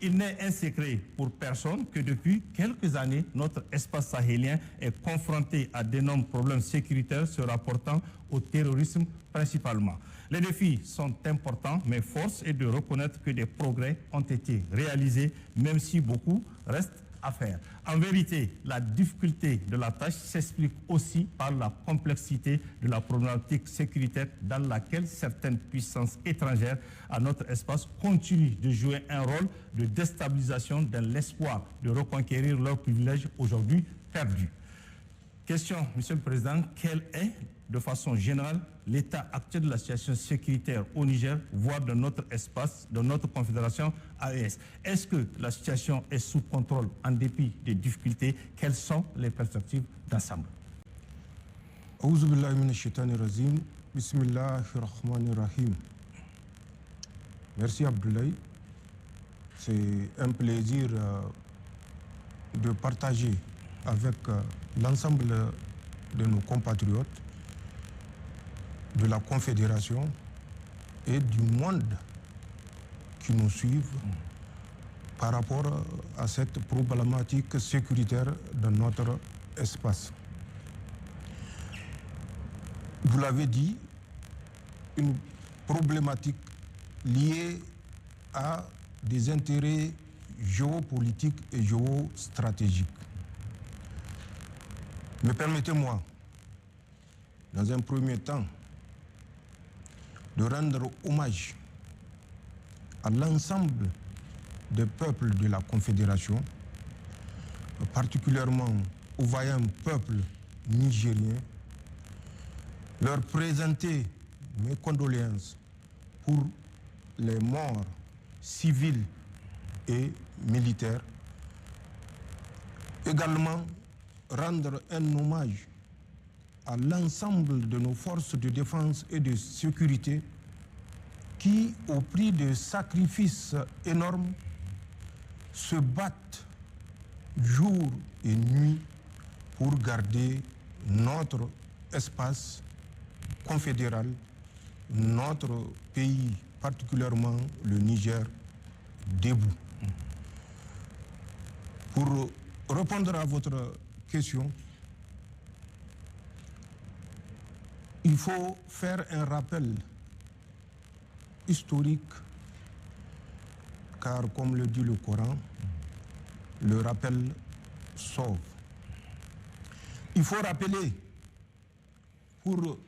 Il n'est un secret pour personne que depuis quelques années, notre espace sahélien est confronté à d'énormes problèmes sécuritaires se rapportant au terrorisme principalement. Les défis sont importants, mais force est de reconnaître que des progrès ont été réalisés, même si beaucoup reste à faire. En vérité, la difficulté de la tâche s'explique aussi par la complexité de la problématique sécuritaire dans laquelle certaines puissances étrangères à notre espace continuent de jouer un rôle de déstabilisation dans l'espoir de reconquérir leurs privilèges aujourd'hui perdus. Question, Monsieur le Président, quel est, de façon générale, l'état actuel de la situation sécuritaire au Niger, voire de notre espace, de notre confédération AES? Est-ce que la situation est sous contrôle en dépit des difficultés? Quelles sont les perspectives d'ensemble? Bismillahirrahmanirrahim. Merci Abdoulaye. C'est un plaisir de partager avec l'ensemble de nos compatriotes de la Confédération et du monde qui nous suivent par rapport à cette problématique sécuritaire de notre espace. Vous l'avez dit, une problématique liée à des intérêts géopolitiques et géostratégiques. Mais permettez-moi, dans un premier temps, de rendre hommage à l'ensemble des peuples de la Confédération, particulièrement au vaillant peuple nigérien, leur présenter mes condoléances pour les morts civils et militaires. Également, rendre un hommage à l'ensemble de nos forces de défense et de sécurité qui, au prix de sacrifices énormes, se battent jour et nuit pour garder notre espace confédéral, notre pays, particulièrement le Niger, debout. Pour répondre à votre question, il faut faire un rappel historique, car comme le dit le Coran, le rappel sauve. Il faut rappeler, pour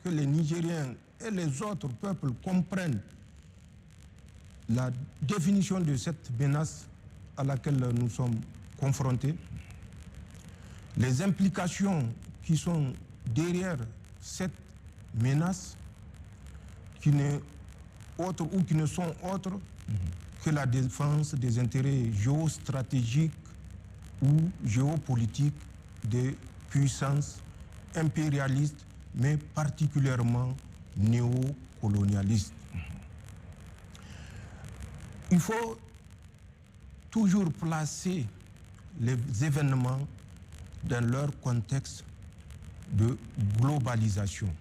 que les Nigériens et les autres peuples comprennent la définition de cette menace à laquelle nous sommes confrontés, les implications qui sont derrière cette menace, qui n'est autre ou qui ne sont autres que la défense des intérêts géostratégiques ou géopolitiques des puissances impérialistes, mais particulièrement néocolonialistes. Il faut toujours placer les événements dans leur contexte de globalisation.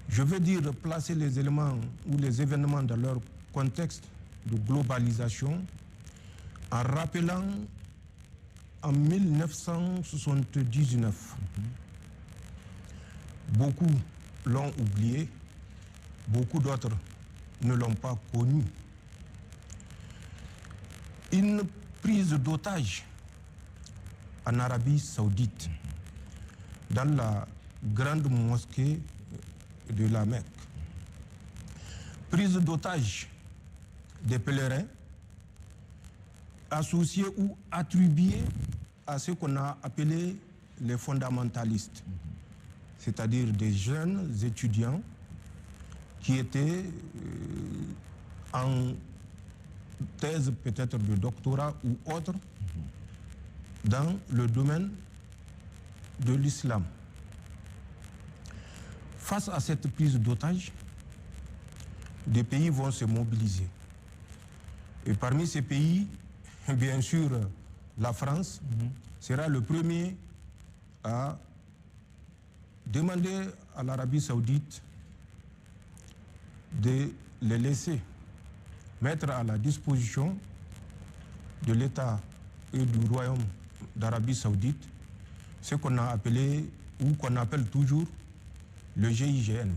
Je veux dire placer les éléments ou les événements dans leur contexte de globalisation en rappelant en 1979. Beaucoup l'ont oublié, beaucoup d'autres ne l'ont pas connu. Une prise d'otage en Arabie Saoudite, dans la grande mosquée de la Mecque. Prise d'otage des pèlerins associés ou attribués à ce qu'on a appelé les fondamentalistes, c'est-à-dire des jeunes étudiants qui étaient en thèse peut-être de doctorat ou autre dans le domaine de l'islam. Face à cette prise d'otage, des pays vont se mobiliser. Et parmi ces pays, bien sûr, la France sera le premier à demander à l'Arabie Saoudite de les laisser mettre à la disposition de l'État et du Royaume d'Arabie Saoudite ce qu'on a appelé, ou qu'on appelle toujours, le GIGN,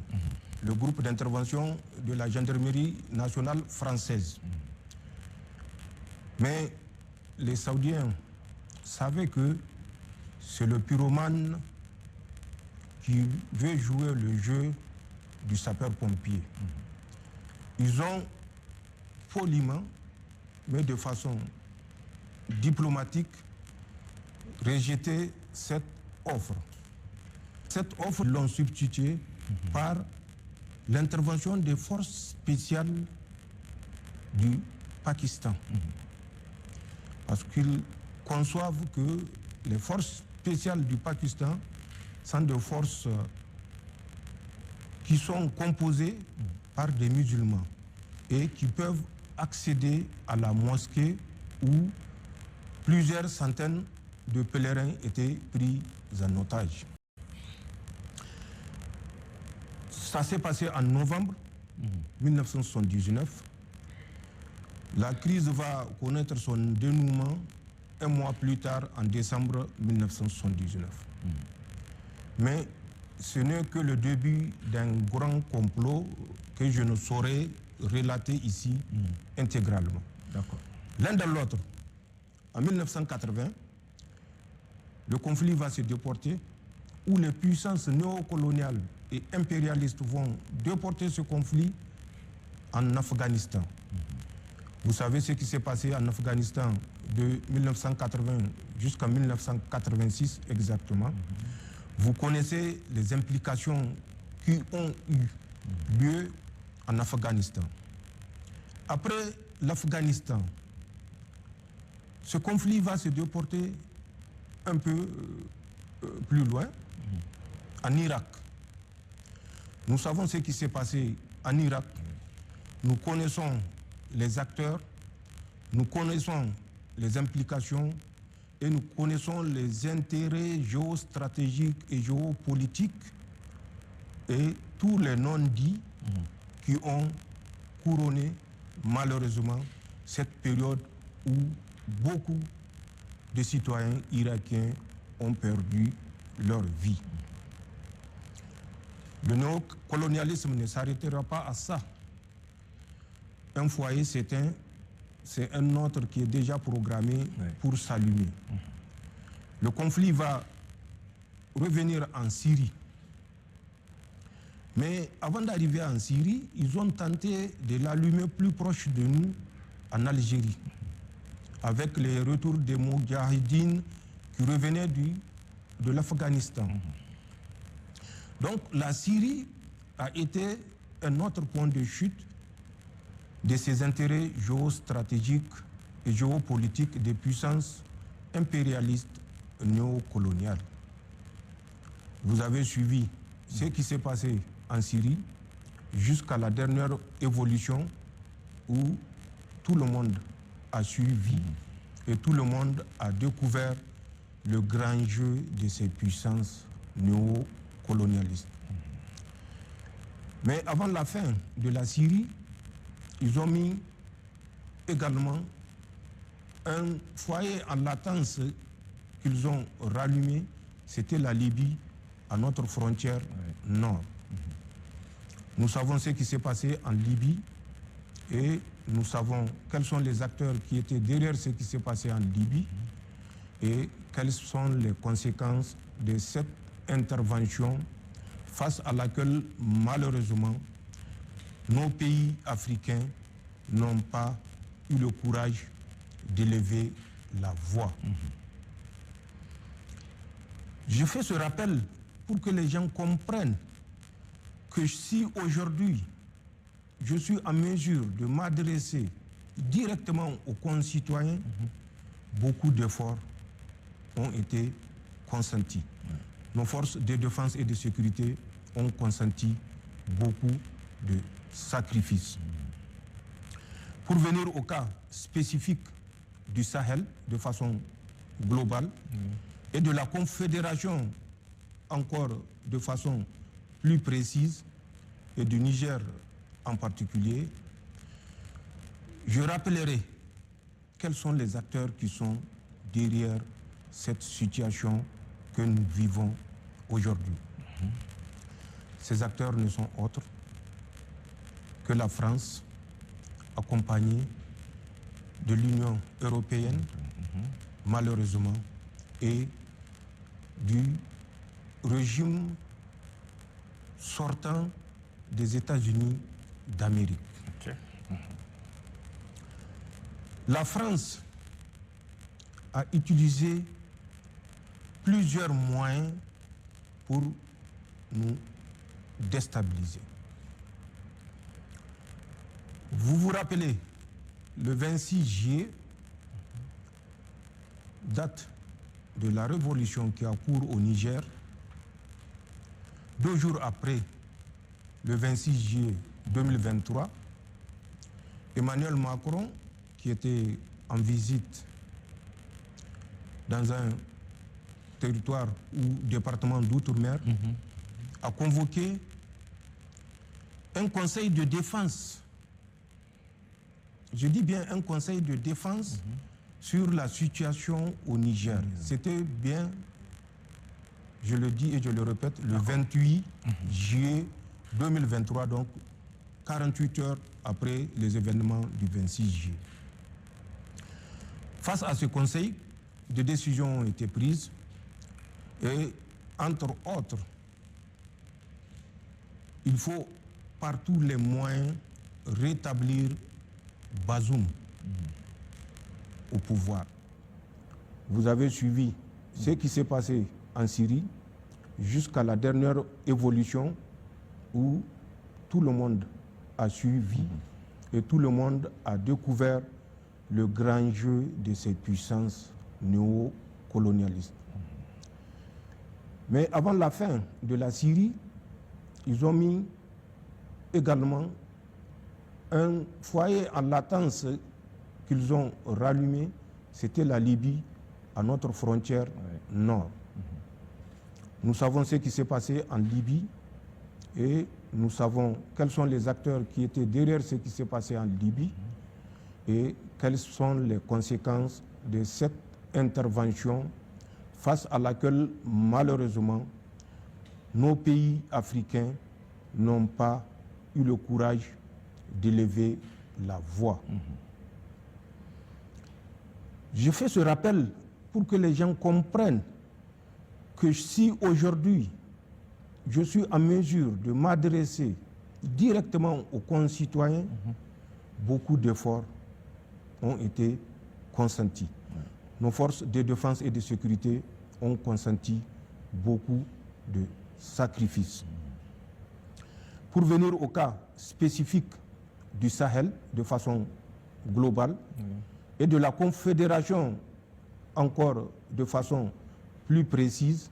le groupe d'intervention de la gendarmerie nationale française. Mais les Saoudiens savaient que c'est le pyromane qui veut jouer le jeu du sapeur-pompier. Ils ont poliment, mais de façon diplomatique, rejeté cette offre. Cette offre l'ont substituée par l'intervention des forces spéciales du Pakistan. Parce qu'ils conçoivent que les forces spéciales du Pakistan sont des forces qui sont composées par des musulmans et qui peuvent accéder à la mosquée où plusieurs centaines de pèlerins étaient pris en otage. Ça s'est passé en novembre 1979. La crise va connaître son dénouement un mois plus tard, en décembre 1979. Mais ce n'est que le début d'un grand complot que je ne saurais relater ici intégralement. L'un dans l'autre, en 1980, le conflit va se déporter, où les puissances néocoloniales et impérialistes vont déporter ce conflit en Afghanistan. Vous savez ce qui s'est passé en Afghanistan de 1980 jusqu'en 1986 exactement. Vous connaissez les implications qui ont eu lieu en Afghanistan. Après l'Afghanistan, ce conflit va se déporter un peu plus loin, en Irak. Nous savons ce qui s'est passé en Irak. Nous connaissons les acteurs, nous connaissons les implications et nous connaissons les intérêts géostratégiques et géopolitiques et tous les non-dits qui ont couronné malheureusement cette période où beaucoup de citoyens irakiens ont perdu leur vie. Le néocolonialisme ne s'arrêtera pas à ça. Un foyer s'éteint, c'est un autre qui est déjà programmé pour s'allumer. Le conflit va revenir en Syrie. Mais avant d'arriver en Syrie, ils ont tenté de l'allumer plus proche de nous, en Algérie, avec les retours des Moudjahidines qui revenaient de l'Afghanistan. Donc la Syrie a été un autre point de chute de ses intérêts géostratégiques et géopolitiques des puissances impérialistes néocoloniales. Vous avez suivi ce qui s'est passé en Syrie jusqu'à la dernière évolution où tout le monde a suivi et tout le monde a découvert le grand jeu de ces puissances néocolonialistes. Mais avant la fin de la Syrie, ils ont mis également un foyer en latence qu'ils ont rallumé, c'était la Libye, à notre frontière nord. Nous savons ce qui s'est passé en Libye et nous savons quels sont les acteurs qui étaient derrière ce qui s'est passé en Libye et quelles sont les conséquences de cette intervention face à laquelle, malheureusement, nos pays africains n'ont pas eu le courage d'élever la voix. Je fais ce rappel pour que les gens comprennent que si aujourd'hui je suis en mesure de m'adresser directement aux concitoyens, beaucoup d'efforts ont été consentis. Nos forces de défense et de sécurité ont consenti beaucoup de sacrifices. Pour venir au cas spécifique du Sahel de façon globale et de la Confédération encore de façon plus précise et du Niger en particulier, Je rappellerai quels sont les acteurs qui sont derrière cette situation que nous vivons aujourd'hui. Ces acteurs ne sont autres que la France, accompagnée de l'Union européenne, malheureusement, et du régime sortant des États-Unis d'Amérique. Ok. La France a utilisé plusieurs moyens pour nous déstabiliser. Vous vous rappelez, le 26 juillet, date de la révolution qui a cours au Niger, 2 jours après le 26 juillet 2023, Emmanuel Macron, qui était en visite dans un territoire ou département d'outre-mer, a convoqué un conseil de défense. Je dis bien un conseil de défense sur la situation au Niger. C'était bien, je le dis et je le répète, le 28 juillet 2023, donc 48 heures après les événements du 26 juillet. Face à ce conseil, des décisions ont été prises et, entre autres, il faut par tous les moyens rétablir Bazoum au pouvoir. Vous avez suivi ce qui s'est passé en Syrie jusqu'à la dernière évolution où tout le monde a suivi et tout le monde a découvert le grand jeu de ces puissances néocolonialistes. Mais avant la fin de la Syrie, ils ont mis également un foyer en latence qu'ils ont rallumé, c'était la Libye, à notre frontière nord. Nous savons ce qui s'est passé en Libye et nous savons quels sont les acteurs qui étaient derrière ce qui s'est passé en Libye et quelles sont les conséquences de cette intervention face à laquelle, malheureusement, nos pays africains n'ont pas eu le courage d'élever la voix. Je fais ce rappel pour que les gens comprennent que si aujourd'hui je suis en mesure de m'adresser directement aux concitoyens, beaucoup d'efforts ont été consentis. Nos forces de défense et de sécurité ont consenti beaucoup de sacrifices. Pour venir au cas spécifique du Sahel de façon globale et de la Confédération encore de façon plus précise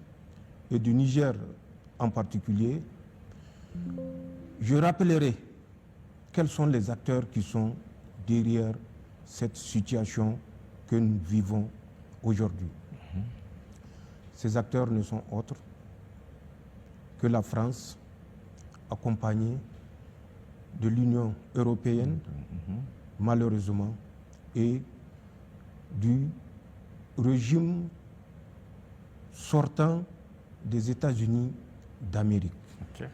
et du Niger en particulier, je rappellerai quels sont les acteurs qui sont derrière cette situation que nous vivons aujourd'hui. Ces acteurs ne sont autres que la France, accompagnée de l'Union européenne, malheureusement, et du régime sortant des États-Unis d'Amérique. Ok.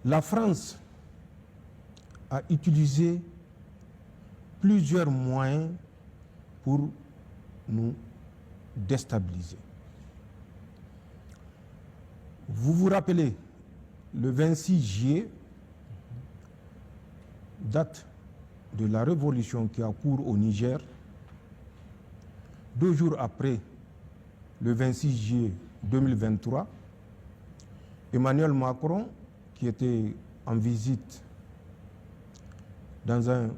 La France a utilisé plusieurs moyens pour nous déstabiliser. Vous vous rappelez, le 26 juillet, date de la révolution qui a cours au Niger, 2 jours après le 26 juillet 2023, Emmanuel Macron, qui était en visite dans un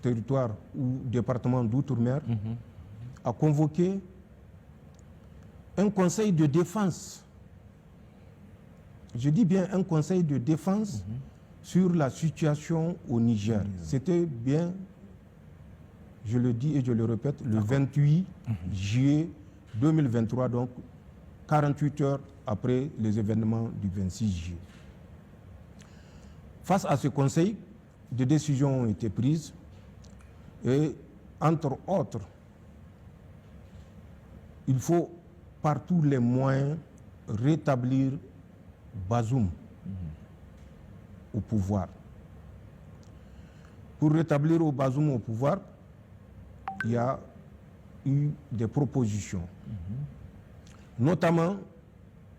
territoire ou département d'outre-mer, a convoqué un conseil de défense. Je dis bien un conseil de défense sur la situation au Niger. C'était bien, je le dis et je le répète, le 28 juillet 2023, donc 48 heures après les événements du 26 juillet. Face à ce conseil, des décisions ont été prises et, entre autres, il faut par tous les moyens rétablir Bazoum au pouvoir. Pour rétablir Bazoum au pouvoir, il y a eu des propositions, notamment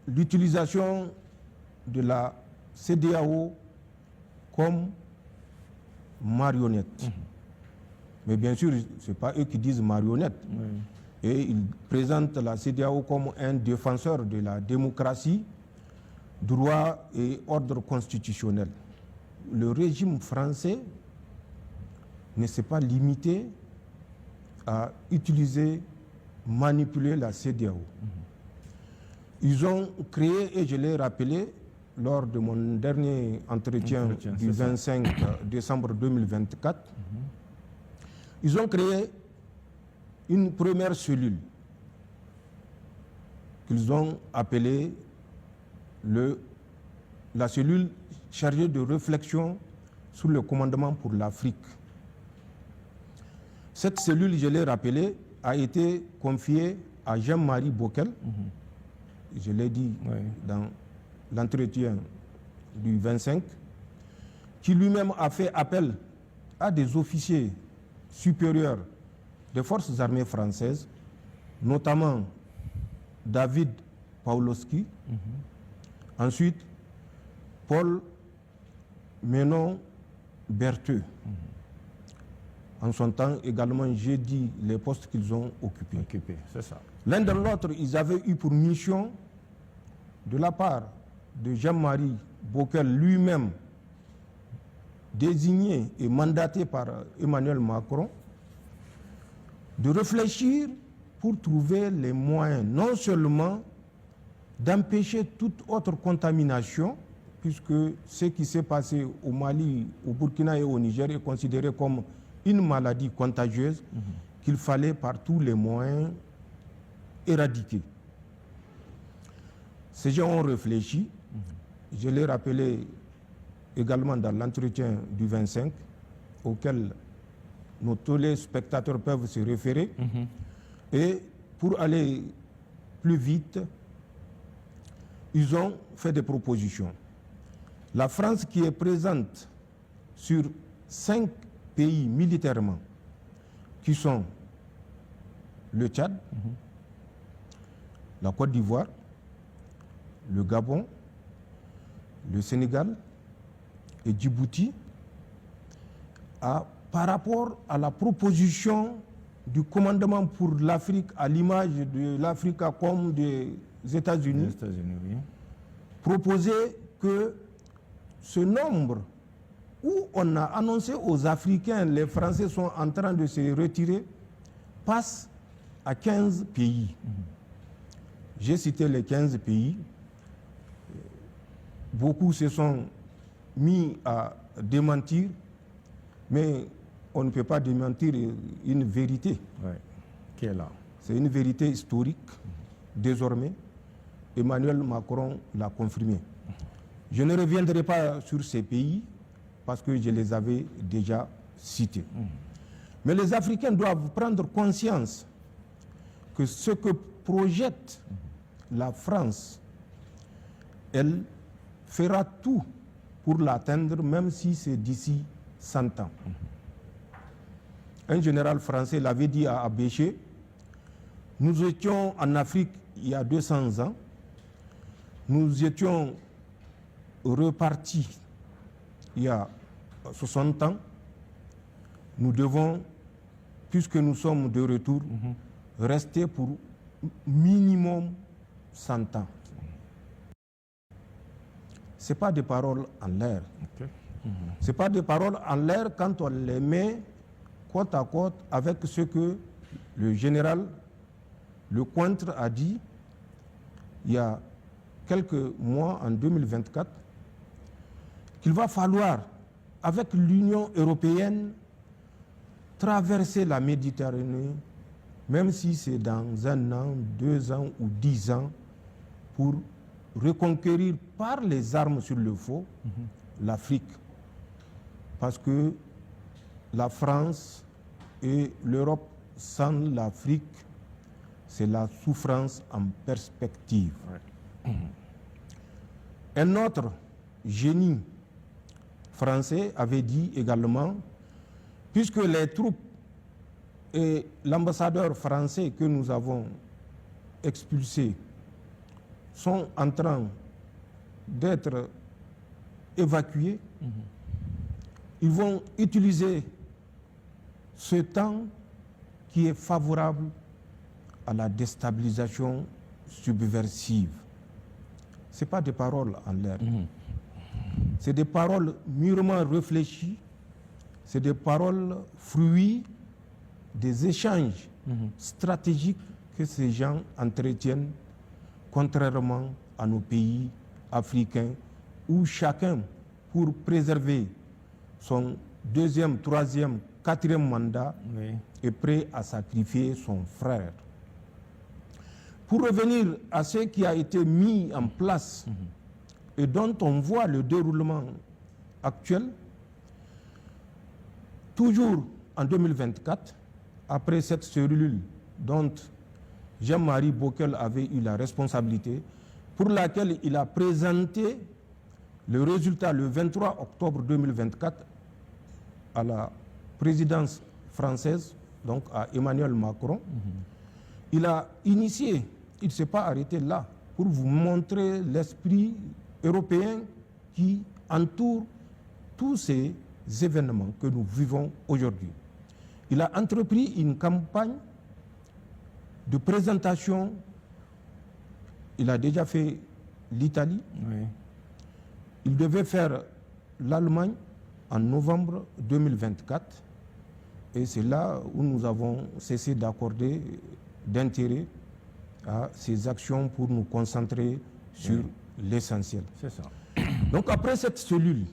l'utilisation de la CEDEAO comme marionnette. Mais bien sûr, ce n'est pas eux qui disent marionnette. Et ils présentent la CEDEAO comme un défenseur de la démocratie, droit et ordre constitutionnel. Le régime français ne s'est pas limité à utiliser, manipuler la CEDEAO. Ils ont créé, et je l'ai rappelé lors de mon dernier entretien du 25 décembre 2024, ils ont créé une première cellule qu'ils ont appelée la cellule chargée de réflexion sur le commandement pour l'Afrique. Cette cellule, je l'ai rappelé, a été confiée à Jean-Marie Bockel, je l'ai dit dans l'entretien du 25, qui lui-même a fait appel à des officiers supérieurs des forces armées françaises, notamment David Pawlowski, ensuite Paul Menon Bertheux. En son temps, également, j'ai dit les postes qu'ils ont occupés. C'est ça. L'un de l'autre, ils avaient eu pour mission, de la part de Jean-Marie Bockel lui-même, désigné et mandaté par Emmanuel Macron, de réfléchir pour trouver les moyens non seulement d'empêcher toute autre contamination, puisque ce qui s'est passé au Mali, au Burkina et au Niger est considéré comme une maladie contagieuse qu'il fallait par tous les moyens éradiquer. Ces gens ont réfléchi, je l'ai rappelé également dans l'entretien du 25, auquel nos téléspectateurs peuvent se référer. Et pour aller plus vite, ils ont fait des propositions. La France, qui est présente sur 5 pays militairement, qui sont le Tchad, la Côte d'Ivoire, le Gabon, le Sénégal et Djibouti, par rapport à la proposition du commandement pour l'Afrique, à l'image de l'Afrique comme des États-Unis, proposer que ce nombre où on a annoncé aux Africains, les Français sont en train de se retirer, passe à 15 pays. J'ai cité les 15 pays. Beaucoup se sont mis à démentir, mais on ne peut pas démentir une vérité. Qui est là. C'est une vérité historique. Désormais, Emmanuel Macron l'a confirmé. Je ne reviendrai pas sur ces pays parce que je les avais déjà cités. Mais les Africains doivent prendre conscience que ce que projette la France, elle fera tout pour l'atteindre, même si c'est d'ici 100 ans. Un général français l'avait dit à Abéché, nous étions en Afrique il y a 200 ans, nous étions repartis il y a 60 ans, nous devons, puisque nous sommes de retour, rester pour minimum 100 ans. Ce n'est pas des paroles en l'air. Ce n'est pas des paroles en l'air quand on les met côte à côte avec ce que le général Lecointre a dit il y a quelques mois, en 2024, qu'il va falloir, avec l'Union européenne, traverser la Méditerranée, même si c'est dans 1 an, 2 ans ou 10 ans, pour reconquérir par les armes sur le feu l'Afrique. parce que la France et l'Europe sans l'Afrique, c'est la souffrance en perspective. Ouais. Un autre génie français avait dit également, puisque les troupes et l'ambassadeur français que nous avons expulsés sont en train d'être évacués, ils vont utiliser ce temps qui est favorable à la déstabilisation subversive. Ce n'est pas des paroles en l'air. C'est des paroles mûrement réfléchies, c'est des paroles fruits des échanges stratégiques que ces gens entretiennent, contrairement à nos pays africains, où chacun, pour préserver son deuxième, troisième, quatrième mandat, est prêt à sacrifier son frère. Pour revenir à ce qui a été mis en place et dont on voit le déroulement actuel, toujours en 2024, après cette cellule dont Jean-Marie Bockel avait eu la responsabilité, pour laquelle il a présenté le résultat le 23 octobre 2024 à la présidence française, donc à Emmanuel Macron. Il a initié, il ne s'est pas arrêté là, pour vous montrer l'esprit européen qui entoure tous ces événements que nous vivons aujourd'hui. Il a entrepris une campagne de présentation. Il a déjà fait l'Italie. Oui. Il devait faire l'Allemagne en novembre 2024. Et c'est là où nous avons cessé d'accorder d'intérêt à ces actions pour nous concentrer sur l'essentiel. C'est ça. Donc après cette cellule,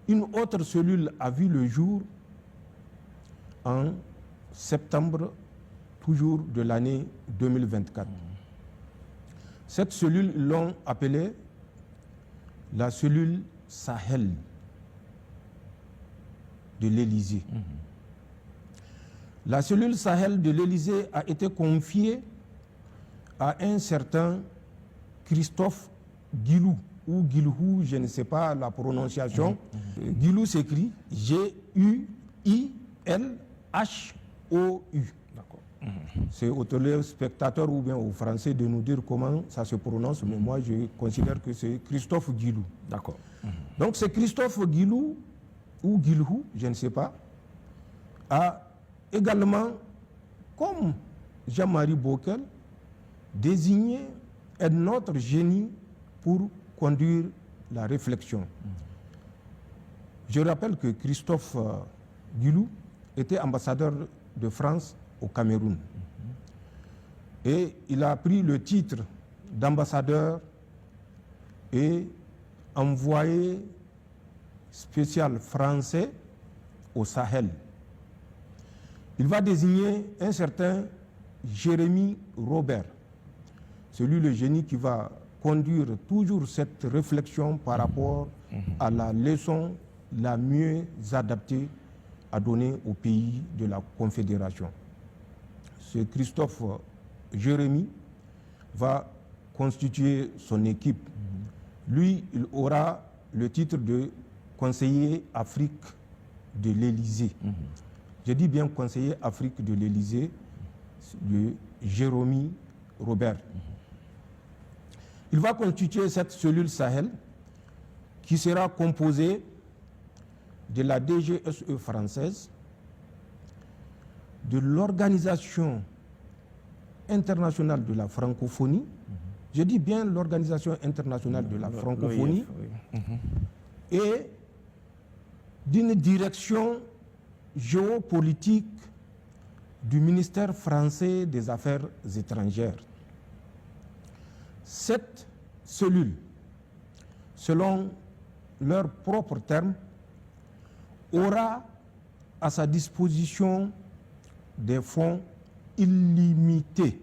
une autre cellule a vu le jour en septembre, toujours de l'année 2024. Cette cellule, ils l'ont appelée la cellule Sahel de l'Élysée. La cellule Sahel de l'Élysée a été confiée à un certain Christophe Guilou, ou Guilhou, je ne sais pas la prononciation. Guilou s'écrit G-U-I-L-H-O-U. D'accord. C'est au téléspectateur ou bien aux Français de nous dire comment ça se prononce, mais moi je considère que c'est Christophe Guilou. D'accord. Donc c'est Christophe Guilou, ou Guilhou, je ne sais pas, a également, comme Jean-Marie Bockel, désigné un autre génie pour conduire la réflexion. Je rappelle que Christophe Guilou était ambassadeur de France au Cameroun. Et il a pris le titre d'ambassadeur et envoyé spécial français au Sahel. Il va désigner un certain Jérémy Robert, celui le génie qui va conduire toujours cette réflexion par rapport à la leçon la mieux adaptée à donner au pays de la Confédération. Ce Christophe Jérémy va constituer son équipe. Lui, il aura le titre de conseiller Afrique de l'Élysée. Je dis bien conseiller Afrique de l'Élysée, de Jérémy Robert. Il va constituer cette cellule Sahel qui sera composée de la DGSE française, de l'Organisation internationale de la francophonie, je dis bien l'Organisation internationale de la francophonie, et d'une direction géopolitique du ministère français des Affaires étrangères. Cette cellule, selon leurs propres termes, aura à sa disposition des fonds illimités.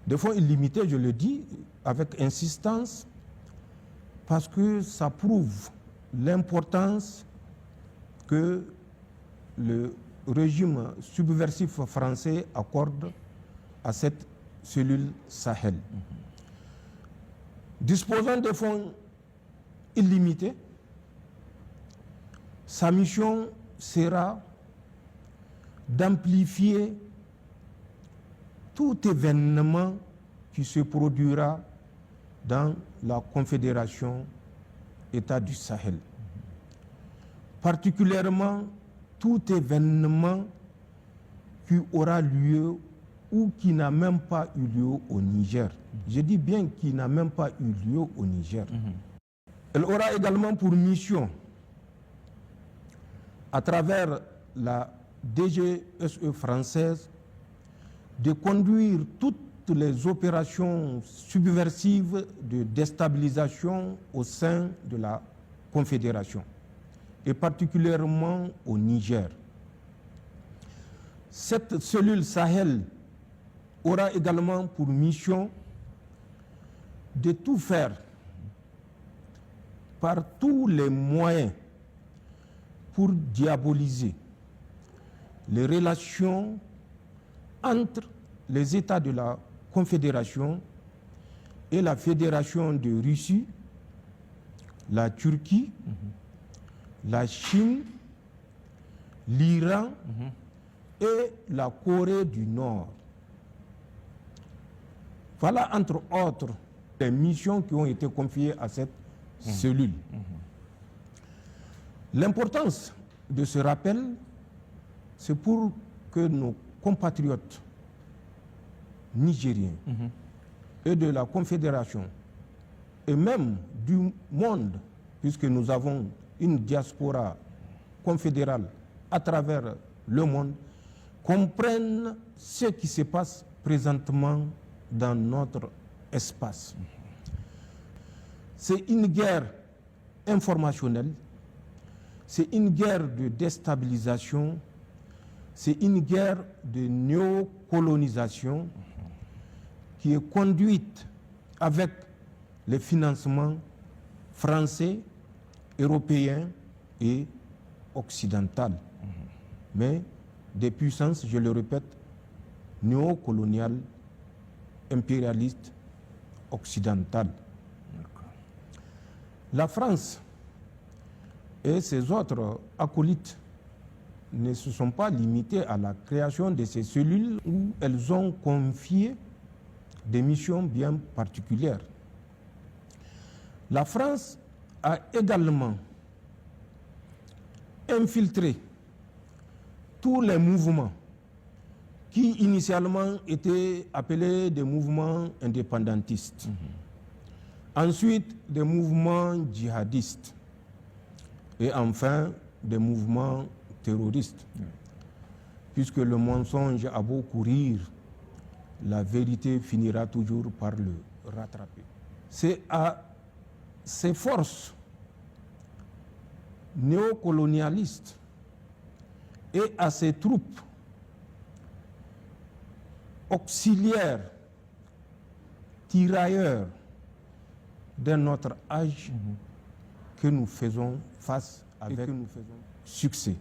Des fonds illimités, je le dis avec insistance, parce que ça prouve l'importance que le régime subversif français accorde à cette cellule Sahel. Disposant de fonds illimités, sa mission sera d'amplifier tout événement qui se produira dans la Confédération États du Sahel. Particulièrement tout événement qui aura lieu ou qui n'a même pas eu lieu au Niger. Je dis bien qui n'a même pas eu lieu au Niger. Elle aura également pour mission, à travers la DGSE française, de conduire toutes les opérations subversives de déstabilisation au sein de la Confédération, et particulièrement au Niger. Cette cellule Sahel aura également pour mission de tout faire par tous les moyens pour diaboliser les relations entre les États de la Confédération et la Fédération de Russie, la Turquie, la Chine, l'Iran et la Corée du Nord. Voilà, entre autres, les missions qui ont été confiées à cette cellule. L'importance de ce rappel, c'est pour que nos compatriotes nigériens et de la Confédération, et même du monde, puisque nous avons une diaspora confédérale à travers le monde, comprennent ce qui se passe présentement dans notre espace. C'est une guerre informationnelle, c'est une guerre de déstabilisation, c'est une guerre de néocolonisation qui est conduite avec les financements français, européens et occidentaux. Mais des puissances, je le répète, néocoloniales, impérialistes, occidentales. La France et ses autres acolytes ne se sont pas limités à la création de ces cellules où elles ont confié des missions bien particulières. La France a également infiltré tous les mouvements qui initialement étaient appelés des mouvements indépendantistes. Ensuite, des mouvements djihadistes. Et enfin, des mouvements terroristes. Puisque le mensonge a beau courir, la vérité finira toujours par le rattraper. C'est à ces forces néocolonialistes et à ces troupes auxiliaires, tirailleurs d'un autre âge que nous faisons face avec succès.